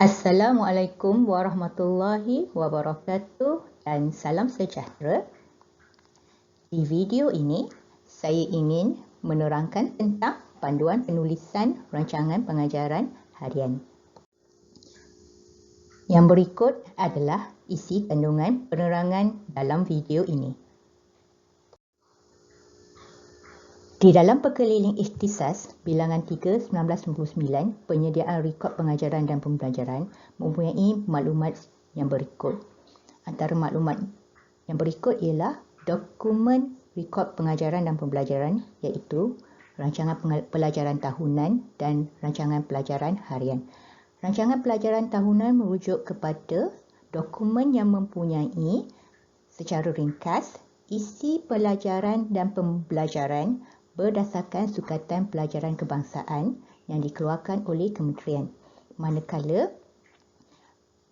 Assalamualaikum warahmatullahi wabarakatuh dan salam sejahtera. Di video ini, saya ingin menerangkan tentang panduan penulisan rancangan pengajaran harian. Yang berikut adalah isi kandungan penerangan dalam video ini. Di dalam perkeliling ikhtisas bilangan 3 1999, penyediaan rekod pengajaran dan pembelajaran mempunyai maklumat yang berikut. Antara maklumat yang berikut ialah dokumen rekod pengajaran dan pembelajaran iaitu rancangan pelajaran tahunan dan rancangan pelajaran harian. Rancangan pelajaran tahunan merujuk kepada dokumen yang mempunyai secara ringkas isi pelajaran dan pembelajaran berdasarkan Sukatan Pelajaran Kebangsaan yang dikeluarkan oleh Kementerian. Manakala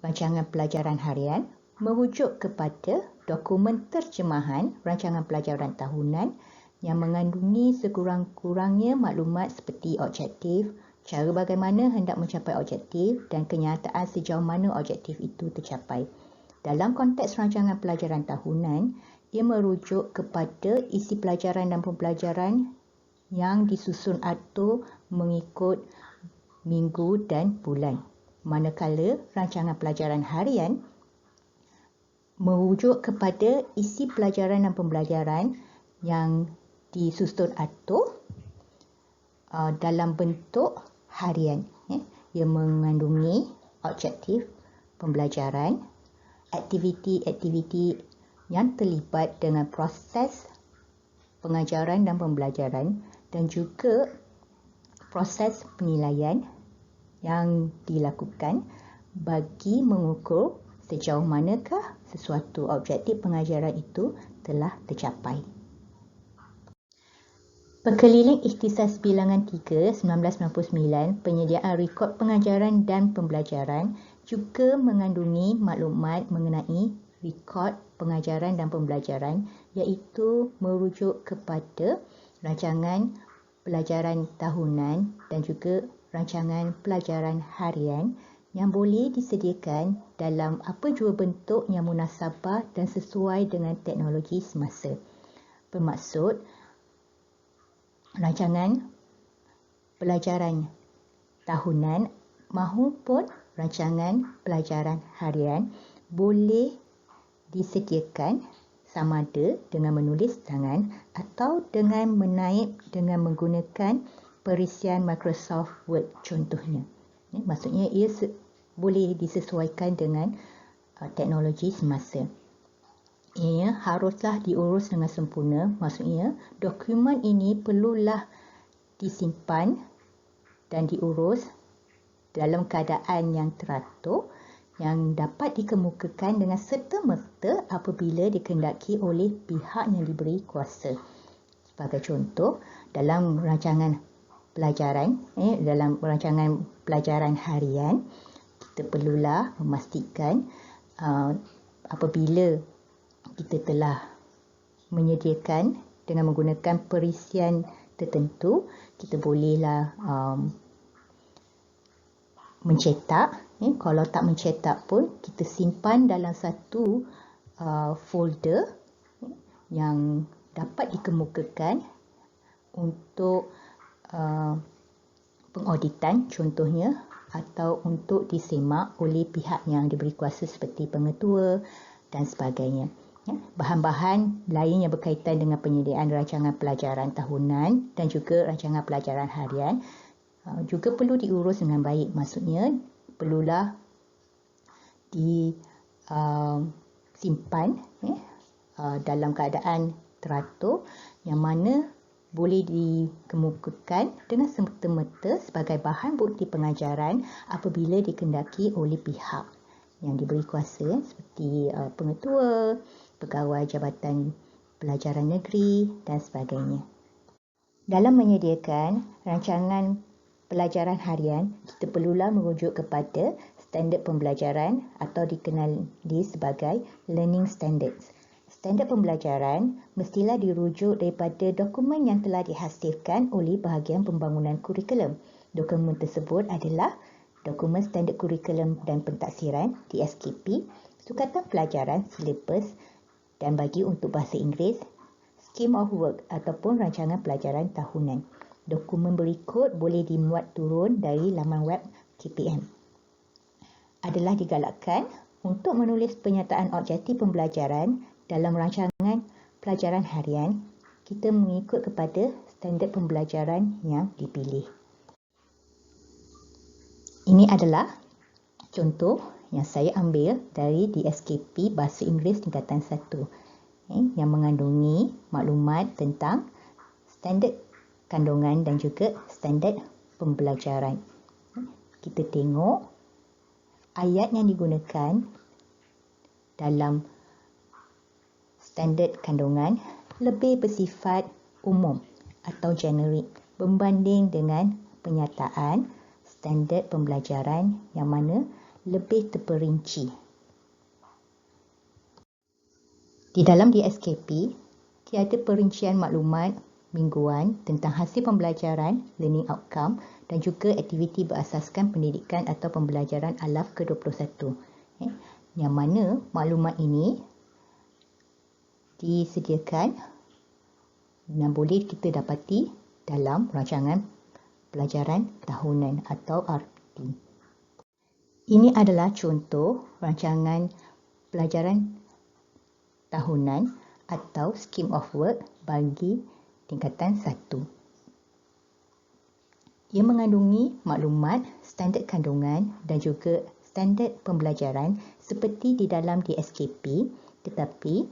rancangan pelajaran harian merujuk kepada dokumen terjemahan rancangan pelajaran tahunan yang mengandungi sekurang-kurangnya maklumat seperti objektif, cara bagaimana hendak mencapai objektif dan kenyataan sejauh mana objektif itu tercapai. Dalam konteks rancangan pelajaran tahunan, ia merujuk kepada isi pelajaran dan pembelajaran yang disusun atur mengikut minggu dan bulan. Manakala rancangan pelajaran harian merujuk kepada isi pelajaran dan pembelajaran yang disusun atur dalam bentuk harian. Ia mengandungi objektif pembelajaran, aktiviti-aktiviti yang terlibat dengan proses pengajaran dan pembelajaran dan juga proses penilaian yang dilakukan bagi mengukur sejauh manakah sesuatu objektif pengajaran itu telah tercapai. Perkeliling ikhtisas bilangan 3 1999, penyediaan rekod pengajaran dan pembelajaran juga mengandungi maklumat mengenai rekod pengajaran dan pembelajaran iaitu merujuk kepada rancangan pelajaran tahunan dan juga rancangan pelajaran harian yang boleh disediakan dalam apa jua bentuk yang munasabah dan sesuai dengan teknologi semasa. Bermaksud, rancangan pelajaran tahunan mahupun rancangan pelajaran harian boleh disediakan sama ada dengan menulis tangan atau dengan menaip dengan menggunakan perisian Microsoft Word contohnya. Maksudnya ia boleh disesuaikan dengan teknologi semasa. Ia haruslah diurus dengan sempurna, maksudnya dokumen ini perlulah disimpan dan diurus dalam keadaan yang teratur yang dapat dikemukakan dengan serta-merta apabila dikehendaki oleh pihak yang diberi kuasa. Sebagai contoh, dalam rancangan pelajaran, dalam rancangan pelajaran harian, kita perlulah memastikan apabila kita telah menyediakan dengan menggunakan perisian tertentu, kita bolehlah mencetak. Kalau tak mencetak pun, kita simpan dalam satu folder yang dapat dikemukakan untuk pengauditan contohnya atau untuk disemak oleh pihak yang diberi kuasa seperti pengetua dan sebagainya. Bahan-bahan lain yang berkaitan dengan penyediaan rancangan pelajaran tahunan dan juga rancangan pelajaran harian juga perlu diurus dengan baik. Maksudnya perlulah disimpan dalam keadaan teratur yang mana boleh dikemukakan dengan semata-mata sebagai bahan bukti pengajaran apabila dikehendaki oleh pihak yang diberi kuasa seperti pengetua, pegawai Jabatan Pelajaran Negeri dan sebagainya. Dalam menyediakan rancangan pelajaran harian, kita perlulah merujuk kepada standard pembelajaran atau dikenali sebagai learning standards. Standard pembelajaran mestilah dirujuk daripada dokumen yang telah dihasilkan oleh bahagian pembangunan kurikulum. Dokumen tersebut adalah dokumen standard kurikulum dan pentaksiran DSKP, sukatan pelajaran silibus dan bagi untuk bahasa Inggeris, scheme of work ataupun rancangan pelajaran tahunan. Dokumen berikut boleh dimuat turun dari laman web KPM. Adalah digalakkan untuk menulis pernyataan objektif pembelajaran dalam rancangan pelajaran harian, kita mengikut kepada standard pembelajaran yang dipilih. Ini adalah contoh yang saya ambil dari DSKP Bahasa Inggeris tingkatan 1 yang mengandungi maklumat tentang standard kandungan dan juga standard pembelajaran. Kita tengok ayat yang digunakan dalam standard kandungan lebih bersifat umum atau generik berbanding dengan penyataan standard pembelajaran yang mana lebih terperinci. Di dalam DSKP, tiada perincian maklumat mingguan tentang hasil pembelajaran, learning outcome dan juga aktiviti berasaskan pendidikan atau pembelajaran alaf ke-21. Yang mana maklumat ini disediakan dan boleh kita dapati dalam rancangan pelajaran tahunan atau RPT. Ini adalah contoh rancangan pelajaran tahunan atau scheme of work bagi tingkatan 1. Ia mengandungi maklumat standard kandungan dan juga standard pembelajaran seperti di dalam DSKP, tetapi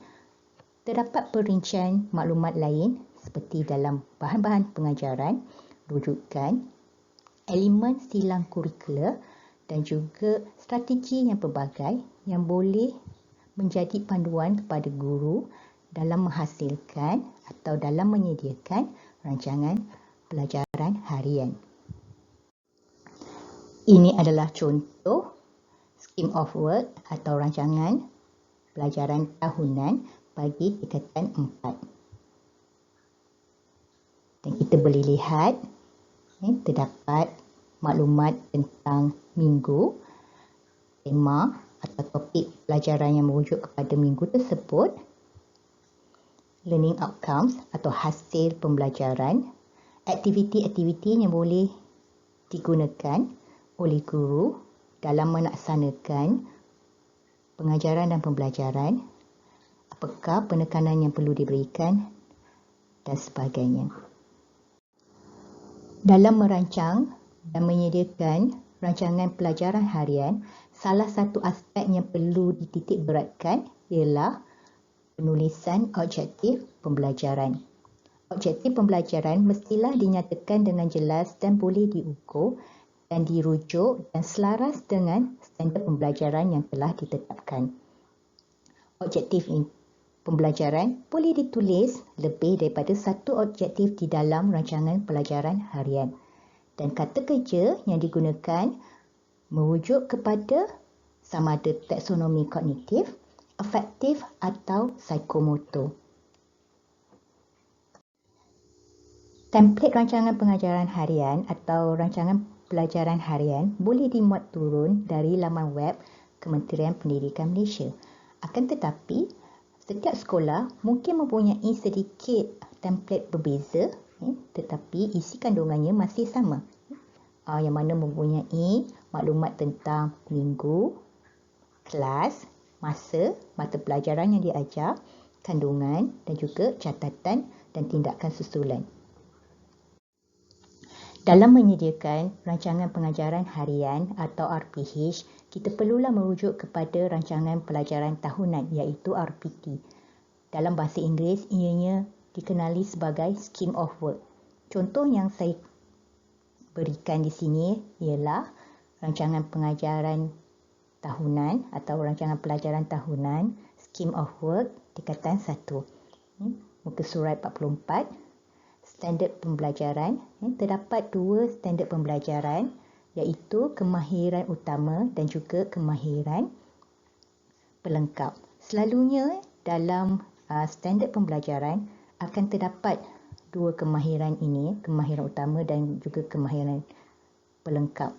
terdapat perincian maklumat lain seperti dalam bahan-bahan pengajaran, rujukan, elemen silang kurikular dan juga strategi yang pelbagai yang boleh menjadi panduan kepada guru dalam menghasilkan atau dalam menyediakan rancangan pelajaran harian. Ini adalah contoh scheme of work atau rancangan pelajaran tahunan bagi tingkatan 4. Dan kita boleh lihat terdapat maklumat tentang minggu, tema atau topik pelajaran yang merujuk kepada minggu tersebut, learning outcomes atau hasil pembelajaran, aktiviti-aktiviti yang boleh digunakan oleh guru dalam melaksanakan pengajaran dan pembelajaran, apakah penekanan yang perlu diberikan dan sebagainya. Dalam merancang dan menyediakan rancangan pelajaran harian, salah satu aspek yang perlu dititik beratkan ialah penulisan objektif pembelajaran. Objektif pembelajaran mestilah dinyatakan dengan jelas dan boleh diukur dan dirujuk dan selaras dengan standard pembelajaran yang telah ditetapkan. Objektif pembelajaran boleh ditulis lebih daripada satu objektif di dalam rancangan pelajaran harian. Dan kata kerja yang digunakan merujuk kepada sama ada taksonomi kognitif, afektif atau psikomotor. Template rancangan pengajaran harian atau rancangan pelajaran harian boleh dimuat turun dari laman web Kementerian Pendidikan Malaysia. Akan tetapi, setiap sekolah mungkin mempunyai sedikit template berbeza, tetapi isi kandungannya masih sama. Yang mana mempunyai maklumat tentang minggu, kelas, mata pelajaran yang diajar, kandungan dan juga catatan dan tindakan susulan. Dalam menyediakan rancangan pengajaran harian atau RPH, kita perlulah merujuk kepada rancangan pelajaran tahunan iaitu RPT. Dalam bahasa Inggeris, ianya dikenali sebagai Scheme of Work. Contoh yang saya berikan di sini ialah rancangan pengajaran tahunan atau rancangan pelajaran tahunan Scheme of Work tingkatan 1. Muka surat 44. Standard pembelajaran. Terdapat dua standard pembelajaran iaitu kemahiran utama dan juga kemahiran pelengkap. Selalunya dalam standard pembelajaran akan terdapat dua kemahiran ini, kemahiran utama dan juga kemahiran pelengkap.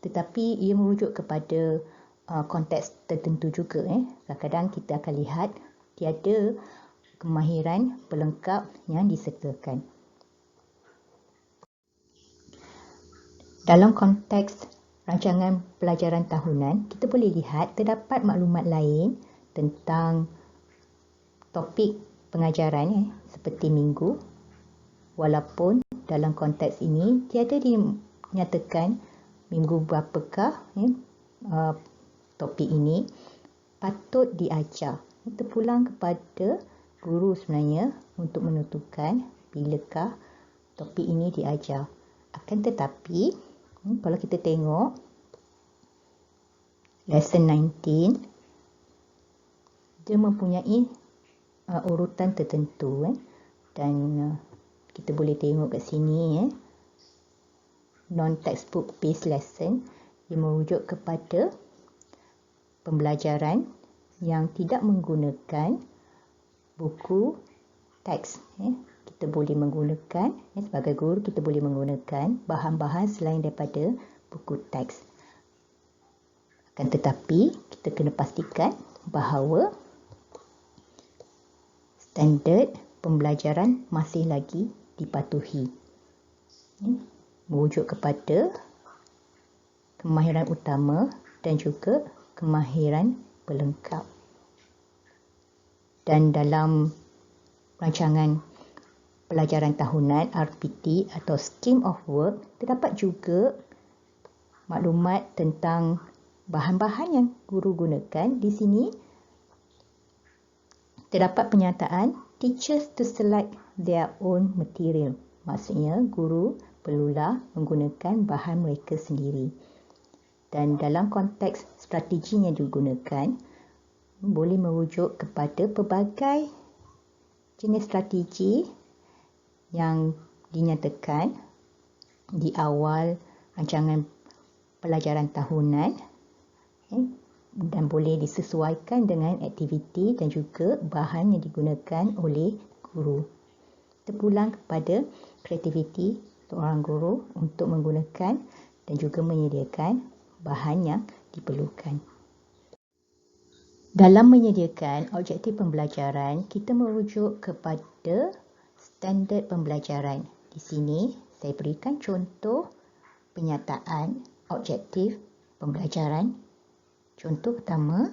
Tetapi ia merujuk kepada konteks tertentu juga. Kadang-kadang kita akan lihat tiada kemahiran pelengkap yang disertakan. Dalam konteks rancangan pelajaran tahunan, kita boleh lihat terdapat maklumat lain tentang topik pengajaran seperti minggu, walaupun dalam konteks ini tiada dinyatakan minggu berapakah topik ini patut diajar. Terpulang kepada guru sebenarnya untuk menentukan bilakah topik ini diajar. Akan tetapi kalau kita tengok lesson 19, dia mempunyai urutan tertentu dan kita boleh tengok kat sini non-textbook based lesson, dia merujuk kepada pembelajaran yang tidak menggunakan buku teks. Kita boleh menggunakan, sebagai guru kita boleh menggunakan bahan-bahan selain daripada buku teks. Akan tetapi kita kena pastikan bahawa standard pembelajaran masih lagi dipatuhi. Merujuk kepada kemahiran utama dan juga kemahiran pelengkap. Dan dalam rancangan pelajaran tahunan RPT atau Scheme of Work, terdapat juga maklumat tentang bahan-bahan yang guru gunakan. Di sini terdapat penyataan teachers to select their own material. Maksudnya guru perlulah menggunakan bahan mereka sendiri. Dan dalam konteks strategi yang digunakan, boleh merujuk kepada pelbagai jenis strategi yang dinyatakan di awal rancangan pelajaran tahunan dan boleh disesuaikan dengan aktiviti dan juga bahan yang digunakan oleh guru. Terpulang kepada kreativiti seorang guru untuk menggunakan dan juga menyediakan bahan yang diperlukan. Dalam menyediakan objektif pembelajaran, kita merujuk kepada standard pembelajaran. Di sini saya berikan contoh penyataan objektif pembelajaran. Contoh pertama,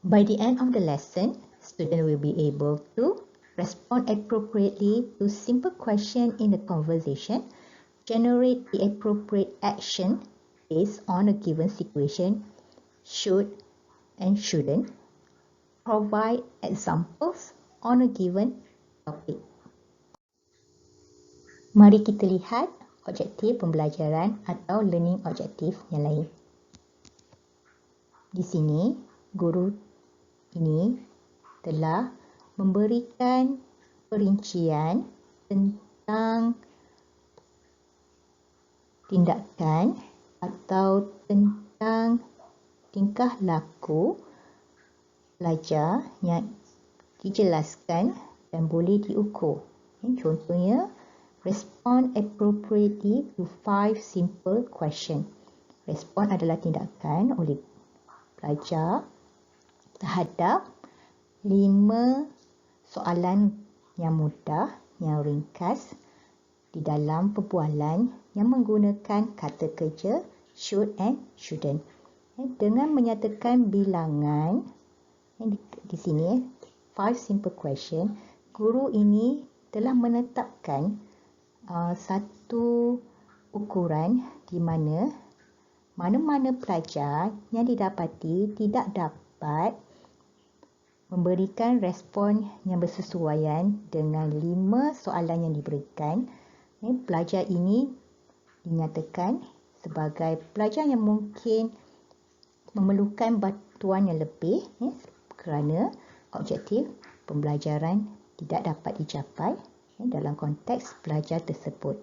by the end of the lesson, student will be able to respond appropriately to simple question in the conversation, generate the appropriate action based on a given situation, should and shouldn't, provide examples on a given topic. Mari kita lihat objektif pembelajaran atau learning objektif yang lain. Di sini, guru ini telah memberikan perincian tentang tindakan atau tentang tingkah laku pelajar yang dijelaskan dan boleh diukur. Contohnya, respond appropriately to 5 simple question. Respon adalah tindakan oleh pelajar terhadap 5 soalan yang mudah, yang ringkas di dalam perbualan yang menggunakan kata kerja should and shouldn't. Dengan menyatakan bilangan di sini 5 simple question, guru ini telah menetapkan satu ukuran di mana mana-mana pelajar yang didapati tidak dapat memberikan respon yang bersesuaian dengan 5 soalan yang diberikan, pelajar ini dinyatakan sebagai pelajar yang mungkin memerlukan bantuan yang lebih kerana objektif pembelajaran tidak dapat dicapai dalam konteks pelajar tersebut.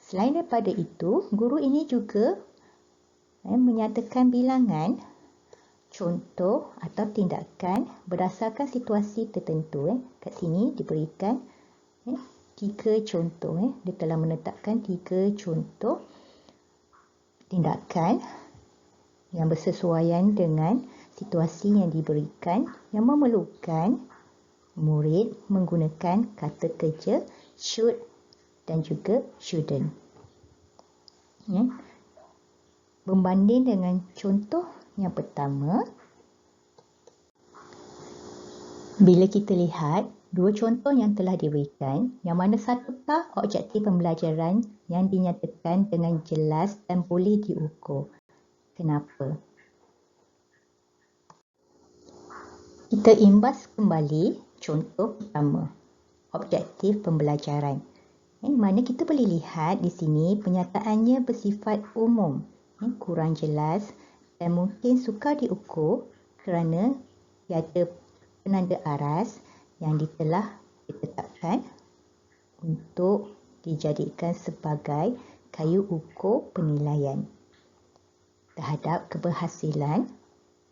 Selain daripada itu, guru ini juga menyatakan bilangan contoh atau tindakan berdasarkan situasi tertentu. Kat sini diberikan 3 contoh. Dia telah menetapkan 3 contoh tindakan yang bersesuaian dengan situasi yang diberikan yang memerlukan murid menggunakan kata kerja should dan juga shouldn't. Berbanding dengan contoh yang pertama, bila kita lihat dua contoh yang telah diberikan, yang mana satukah objektif pembelajaran yang dinyatakan dengan jelas dan boleh diukur? Kenapa? Kita imbas kembali contoh pertama, objektif pembelajaran. Mana kita boleh lihat di sini penyataannya bersifat umum, kurang jelas dan mungkin sukar diukur kerana tiada penanda aras yang telah ditetapkan untuk dijadikan sebagai kayu ukur penilaian terhadap keberhasilan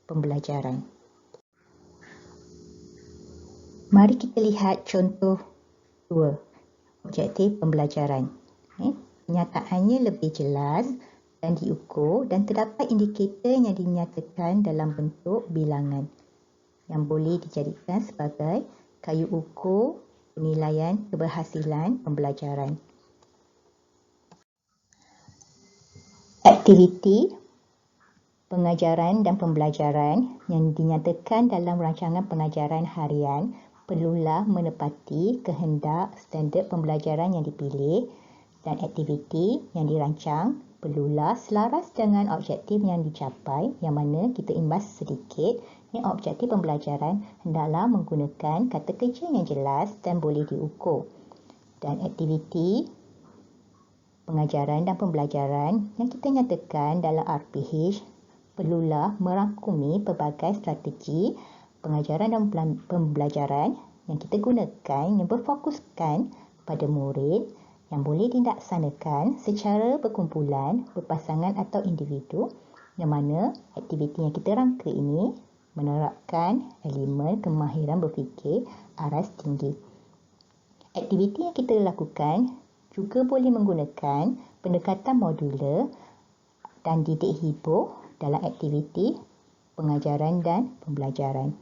pembelajaran. Mari kita lihat contoh 2, objektif pembelajaran. Penyataannya lebih jelas dan diukur dan terdapat indikator yang dinyatakan dalam bentuk bilangan yang boleh dijadikan sebagai kayu ukur penilaian keberhasilan pembelajaran. Aktiviti pengajaran dan pembelajaran yang dinyatakan dalam rancangan pengajaran harian perlulah menepati kehendak standard pembelajaran yang dipilih dan aktiviti yang dirancang perlulah selaras dengan objektif yang dicapai, yang mana kita imbas sedikit. Objektif pembelajaran hendaklah menggunakan kata kerja yang jelas dan boleh diukur. Dan aktiviti pengajaran dan pembelajaran yang kita nyatakan dalam RPH perlulah merangkumi pelbagai strategi pengajaran dan pembelajaran yang kita gunakan yang berfokuskan pada murid yang boleh dilaksanakan secara berkumpulan, berpasangan atau individu, yang mana aktiviti yang kita rangka ini menerapkan elemen kemahiran berfikir aras tinggi. Aktiviti yang kita lakukan juga boleh menggunakan pendekatan modular dan didik hibur dalam aktiviti pengajaran dan pembelajaran.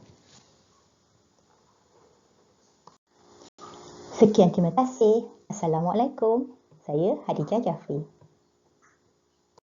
Sekian, terima kasih. Assalamualaikum. Saya Hadijah Jafri.